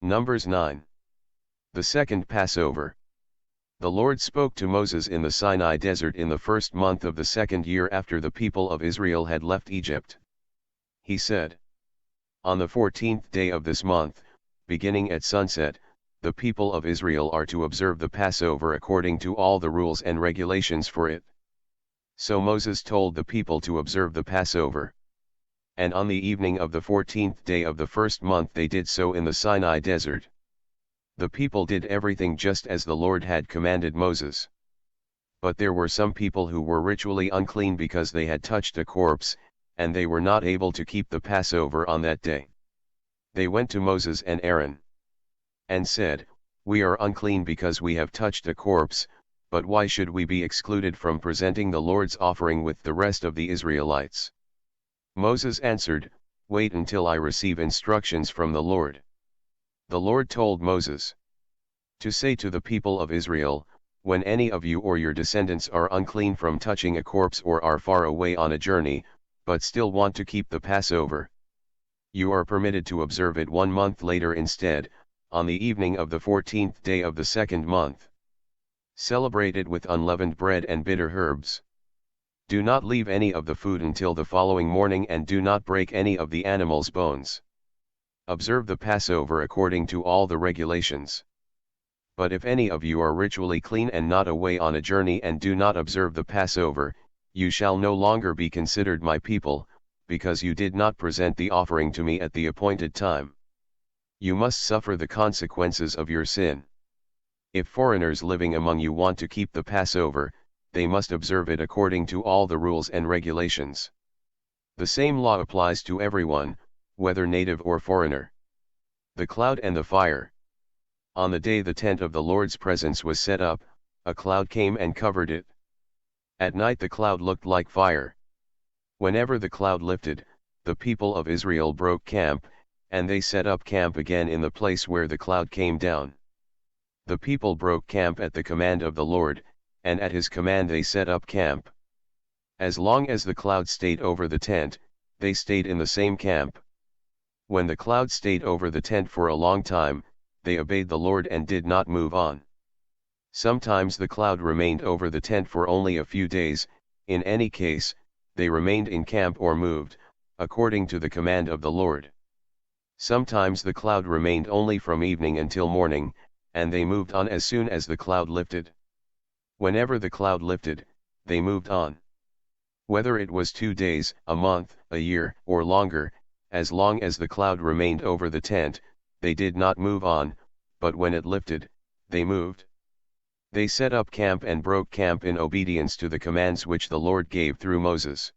Numbers 9. The Second Passover. The Lord spoke to Moses in the Sinai Desert in the first month of the second year after the people of Israel had left Egypt. He said, "On the 14th day of this month, beginning at sunset, the people of Israel are to observe the Passover according to all the rules and regulations for it." So Moses told the people to observe the Passover. And on the evening of the 14th day of the first month they did so in the Sinai Desert. The people did everything just as the Lord had commanded Moses. But there were some people who were ritually unclean because they had touched a corpse, and they were not able to keep the Passover on that day. They went to Moses and Aaron and said, "We are unclean because we have touched a corpse, but why should we be excluded from presenting the Lord's offering with the rest of the Israelites?" Moses answered, "Wait until I receive instructions from the Lord." The Lord told Moses to say to the people of Israel, "When any of you or your descendants are unclean from touching a corpse or are far away on a journey, but still want to keep the Passover, you are permitted to observe it 1 month later instead, on the evening of the 14th day of the second month. Celebrate it with unleavened bread and bitter herbs. Do not leave any of the food until the following morning and do not break any of the animal's bones. Observe the Passover according to all the regulations. But if any of you are ritually clean and not away on a journey and do not observe the Passover, you shall no longer be considered my people, because you did not present the offering to me at the appointed time. You must suffer the consequences of your sin. If foreigners living among you want to keep the Passover, they must observe it according to all the rules and regulations. The same law applies to everyone, whether native or foreigner." The cloud and the fire. On the day the tent of the Lord's presence was set up, a cloud came and covered it. At night the cloud looked like fire. Whenever the cloud lifted, the people of Israel broke camp, and they set up camp again in the place where the cloud came down. The people broke camp at the command of the Lord, and at his command they set up camp. As long as the cloud stayed over the tent, they stayed in the same camp. When the cloud stayed over the tent for a long time, they obeyed the Lord and did not move on. Sometimes the cloud remained over the tent for only a few days. In any case, they remained in camp or moved, according to the command of the Lord. Sometimes the cloud remained only from evening until morning, and they moved on as soon as the cloud lifted. Whenever the cloud lifted, they moved on. Whether it was 2 days, a month, a year, or longer, as long as the cloud remained over the tent, they did not move on, but when it lifted, they moved. They set up camp and broke camp in obedience to the commands which the Lord gave through Moses.